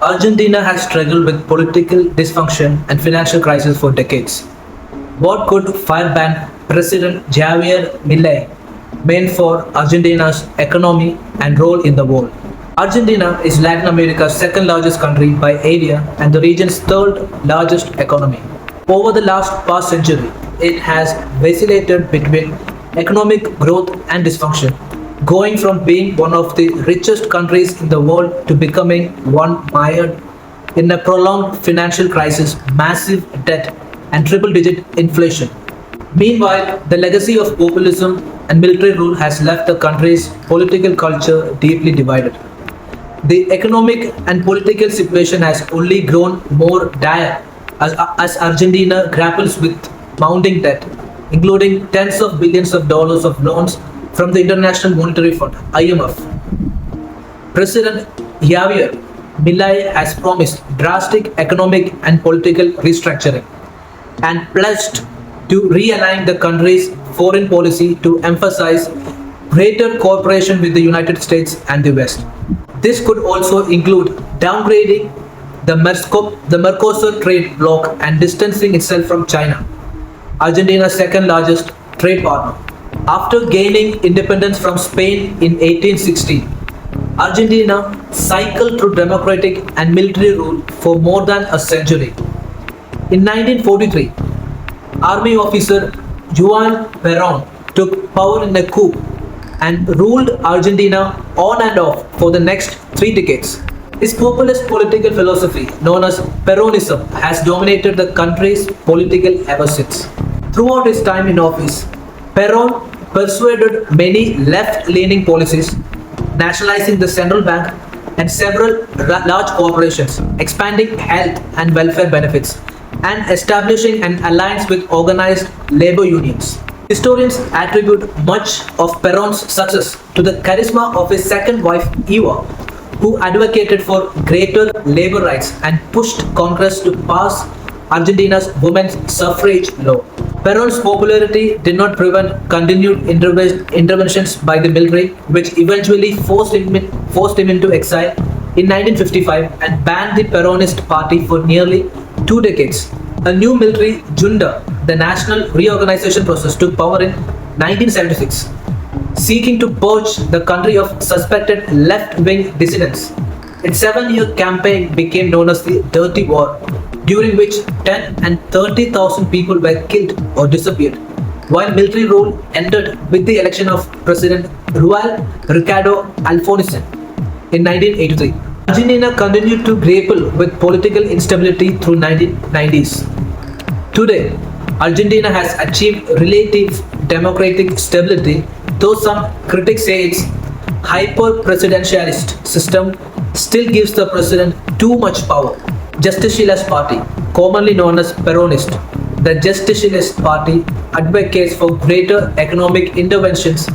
Argentina has struggled with political dysfunction and financial crisis for decades. What could firebrand President Javier Milei mean for Argentina's economy and role in the world? Argentina is Latin America's second largest country by area and the region's third largest economy. Over the last past century, it has vacillated between economic growth and dysfunction, going from being one of the richest countries in the world to becoming one mired in a prolonged financial crisis, massive debt, and triple digit inflation. Meanwhile, the legacy of populism and military rule has left the country's political culture deeply divided. The economic and political situation has only grown more dire as Argentina grapples with mounting debt, including tens of billions of dollars of loans from the International Monetary Fund (IMF). President Javier Milei has promised drastic economic and political restructuring and pledged to realign the country's foreign policy to emphasize greater cooperation with the United States and the West. This could also include downgrading the Mercosur trade bloc and distancing itself from China, Argentina's second largest trade partner. After gaining independence from Spain in 1860, Argentina cycled through democratic and military rule for more than a century. In 1943, army officer Juan Perón took power in a coup and ruled Argentina on and off for the next 3 decades. His populist political philosophy, known as Peronism, has dominated the country's political ever since. Throughout his time in office, Peron persuaded many left-leaning policies, nationalizing the central bank and several large corporations, expanding health and welfare benefits, and establishing an alliance with organized labor unions. Historians attribute much of Peron's success to the charisma of his second wife, Eva, who advocated for greater labor rights and pushed Congress to pass Argentina's women's suffrage law. Peron's popularity did not prevent continued interventions by the military, which eventually forced him into exile in 1955 and banned the Peronist Party for nearly 2 decades. A new military junta, the National Reorganization Process, took power in 1976, seeking to purge the country of suspected left-wing dissidents. Its 7-year campaign became known as the Dirty War, during which 10 and 30,000 people were killed or disappeared, while military rule ended with the election of President Juan Ricardo Alfonso in 1983. Argentina continued to grapple with political instability through 1990s. Today, Argentina has achieved relative democratic stability, though some critics say its hyper-presidentialist system still gives the president too much power. Justicialist Party, commonly known as Peronist, the Justicialist Party advocates for greater economic interventions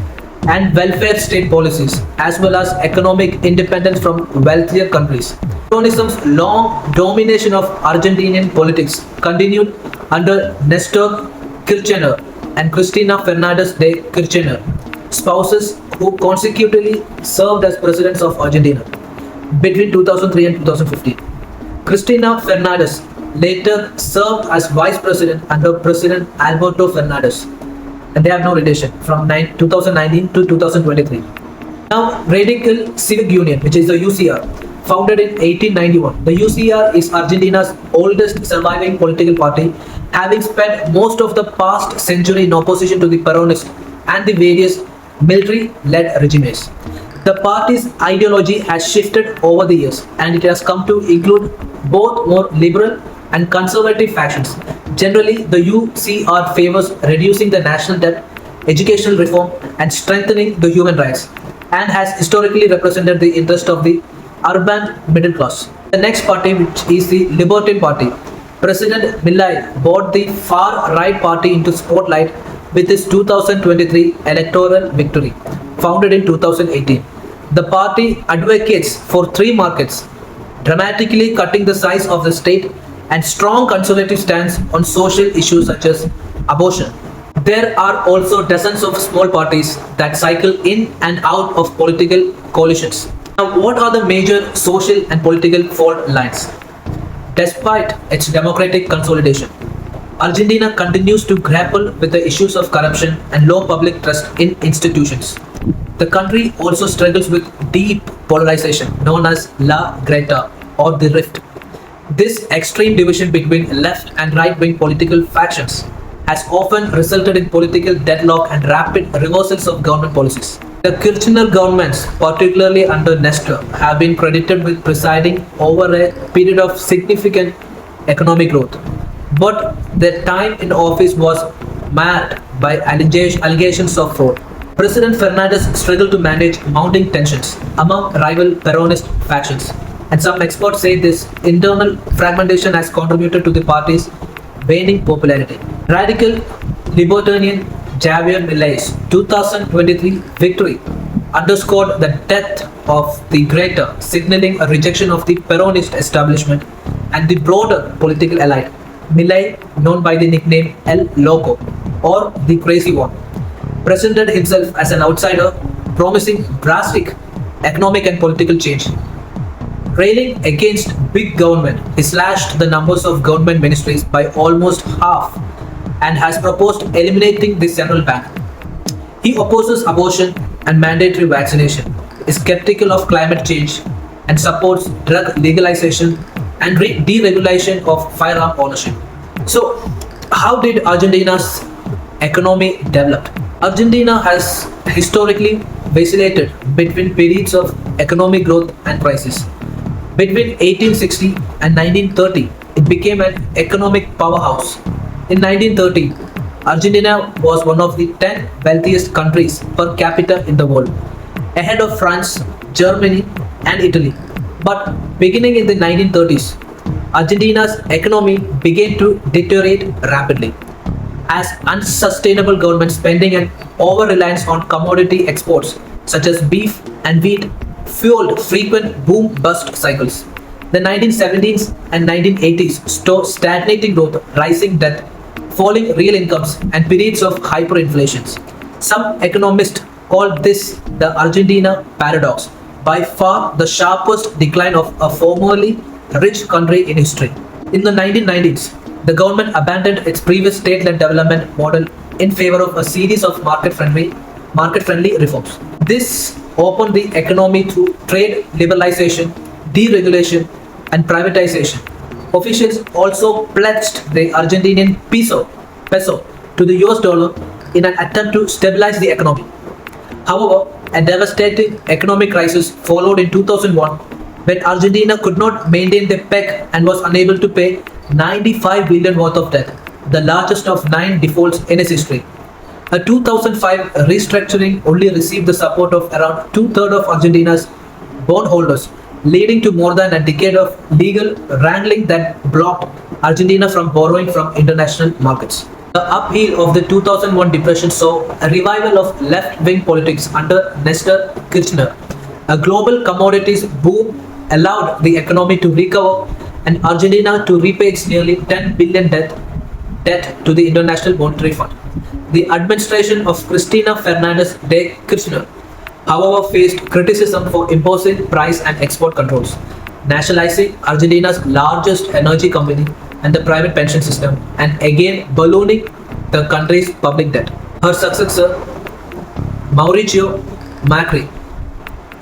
and welfare state policies, as well as economic independence from wealthier countries. Peronism's long domination of Argentinian politics continued under Nestor Kirchner and Cristina Fernandez de Kirchner, spouses who consecutively served as presidents of Argentina between 2003 and 2015. Cristina Fernandez later served as vice president under President Alberto Fernandez, and they have no relation from 2019 to 2023. Now, Radical Civic Union, which is the UCR, founded in 1891. The UCR is Argentina's oldest surviving political party, having spent most of the past century in opposition to the Peronists and the various military-led regimes. The party's ideology has shifted over the years, and it has come to include both more liberal and conservative factions. Generally, the UCR favors reducing the national debt, educational reform, and strengthening the human rights, and has historically represented the interest of the urban middle class. The next party, which is the Libertarian Party, President Milei brought the far-right party into spotlight with his 2023 electoral victory, founded in 2018. The party advocates for free markets, dramatically cutting the size of the state, and strong conservative stance on social issues such as abortion. There are also dozens of small parties that cycle in and out of political coalitions. Now, what are the major social and political fault lines? Despite its democratic consolidation, Argentina continues to grapple with the issues of corruption and low public trust in institutions. The country also struggles with deep polarization known as La Greta or the Rift. This extreme division between left and right wing political factions has often resulted in political deadlock and rapid reversals of government policies. The Kirchner governments, particularly under Nestor, have been credited with presiding over a period of significant economic growth. But their time in office was marred by allegations of fraud. President Fernandez struggled to manage mounting tensions among rival Peronist factions, and some experts say this internal fragmentation has contributed to the party's waning popularity. Radical libertarian Javier Milei's 2023 victory underscored the death of the Greta, signaling a rejection of the Peronist establishment and the broader political elite. Milei, known by the nickname El Loco or the Crazy One, presented himself as an outsider, promising drastic economic and political change. Railing against big government, he slashed the numbers of government ministries by almost half and has proposed eliminating the central bank. He opposes abortion and mandatory vaccination, is skeptical of climate change, and supports drug legalization and deregulation of firearm ownership. So, how did Argentina's economy develop? Argentina has historically vacillated between periods of economic growth and crisis. Between 1860 and 1930, it became an economic powerhouse. In 1930, Argentina was one of the 10 wealthiest countries per capita in the world, ahead of France, Germany, and Italy. But beginning in the 1930s, Argentina's economy began to deteriorate rapidly as unsustainable government spending and over-reliance on commodity exports such as beef and wheat fueled frequent boom-bust cycles. The 1970s and 1980s saw stagnating growth, rising debt, falling real incomes, and periods of hyperinflation. Some economists call this the Argentina paradox, by far the sharpest decline of a formerly rich country in history. In the 1990s, the government abandoned its previous state-led development model in favor of a series of market-friendly reforms. This opened the economy through trade liberalization, deregulation, and privatization. Officials also pledged the Argentinian peso to the US dollar in an attempt to stabilize the economy. However, a devastating economic crisis followed in 2001 when Argentina could not maintain the peg and was unable to pay 95 billion worth of debt, the largest of 9 defaults in its history. A 2005 restructuring only received the support of around two-thirds of Argentina's bondholders, leading to more than a decade of legal wrangling that blocked Argentina from borrowing from international markets. The upheaval of the 2001 depression saw a revival of left-wing politics under Nestor Kirchner. A global commodities boom allowed the economy to recover and Argentina to repay its nearly 10 billion debt to the International Monetary Fund. The administration of Cristina Fernandez de Kirchner, however, faced criticism for imposing price and export controls, nationalizing Argentina's largest energy company and the private pension system, and again ballooning the country's public debt. Her successor, Mauricio Macri,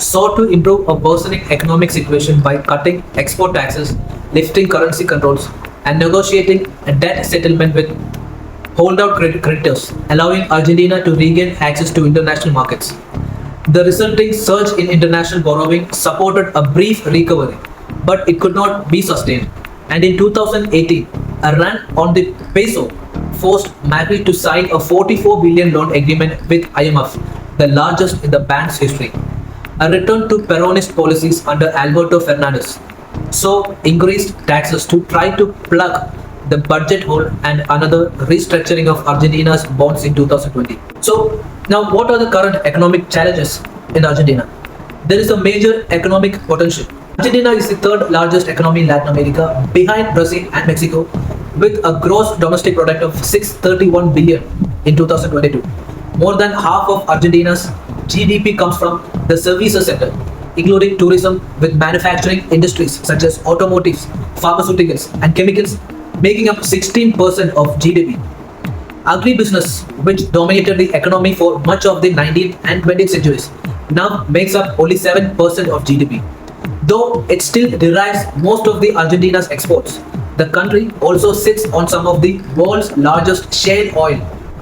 sought to improve a worsening economic situation by cutting export taxes, lifting currency controls, and negotiating a debt settlement with holdout creditors, allowing Argentina to regain access to international markets. The resulting surge in international borrowing supported a brief recovery, but it could not be sustained. And in 2018, a run on the peso forced Macri to sign a 44 billion loan agreement with IMF, the largest in the bank's history. A return to Peronist policies under Alberto Fernandez so increased taxes to try to plug the budget hole and another restructuring of Argentina's bonds in 2020. So now what are the current economic challenges in Argentina? There is a major economic potential. Argentina is the third largest economy in Latin America behind Brazil and Mexico with a gross domestic product of 631 billion in 2022. More than half of Argentina's GDP comes from the services sector, including tourism with manufacturing industries such as automotives, pharmaceuticals, and chemicals, making up 16% of GDP. Agribusiness, which dominated the economy for much of the 19th and 20th centuries, now makes up only 7% of GDP. Though it still derives most of the Argentina's exports, the country also sits on some of the world's largest shale oil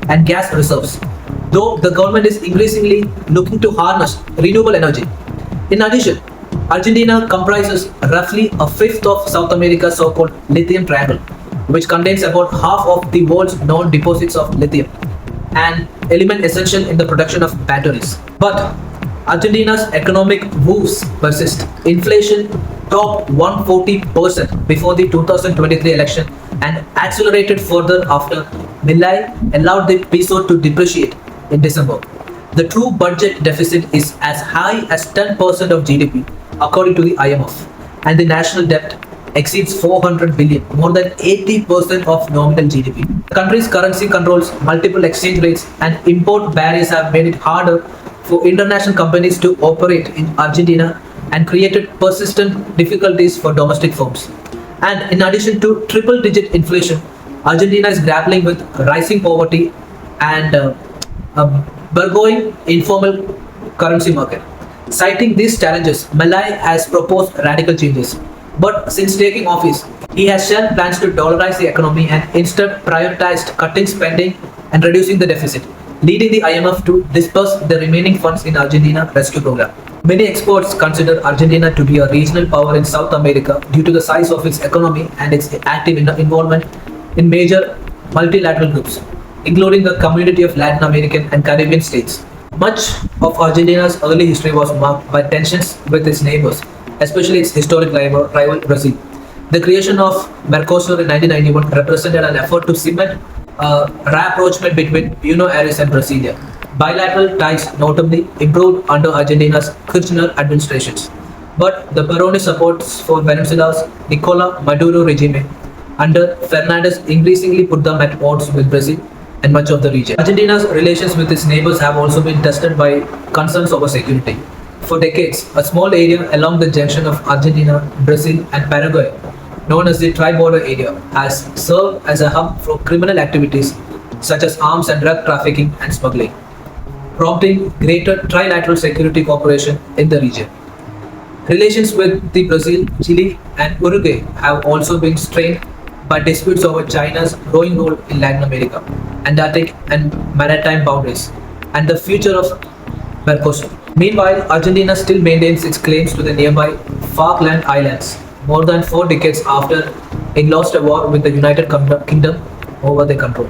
and gas reserves, though the government is increasingly looking to harness renewable energy. In addition, Argentina comprises roughly a fifth of South America's so-called lithium triangle, which contains about half of the world's known deposits of lithium, an element essential in the production of batteries. But Argentina's economic woes persist. Inflation topped 140% before the 2023 election and accelerated further after Milei allowed the peso to depreciate in December. The true budget deficit is as high as 10% of GDP, according to the IMF, and the national debt exceeds 400 billion, more than 80% of nominal GDP. The country's currency controls multiple exchange rates, and import barriers have made it harder for international companies to operate in Argentina and created persistent difficulties for domestic firms. And in addition to triple-digit inflation, Argentina is grappling with rising poverty and a burgeoning informal currency market. Citing these challenges, Milei has proposed radical changes. But since taking office, he has shelved plans to dollarize the economy and instead prioritized cutting spending and reducing the deficit, leading the IMF to disperse the remaining funds in Argentina Rescue Program. Many experts consider Argentina to be a regional power in South America due to the size of its economy and its active involvement in major multilateral groups, including the Community of Latin American and Caribbean states. Much of Argentina's early history was marked by tensions with its neighbors, especially its historic rival Brazil. The creation of Mercosur in 1991 represented an effort to cement a rapprochement between Buenos Aires and Brasilia. Bilateral ties notably improved under Argentina's Kirchner administrations. But the Peronist supports for Venezuela's Nicolas Maduro regime under Fernandez increasingly put them at odds with Brazil and much of the region. Argentina's relations with its neighbors have also been tested by concerns over security. For decades, a small area along the junction of Argentina, Brazil, and Paraguay, known as the Tri-Border Area, has served as a hub for criminal activities such as arms and drug trafficking and smuggling, prompting greater trilateral security cooperation in the region. Relations with the Brazil, Chile, and Uruguay have also been strained by disputes over China's growing role in Latin America, Antarctic and maritime boundaries, and the future of Mercosur. Meanwhile, Argentina still maintains its claims to the nearby Falkland Islands, more than 4 decades after it lost a war with the United Kingdom over their control.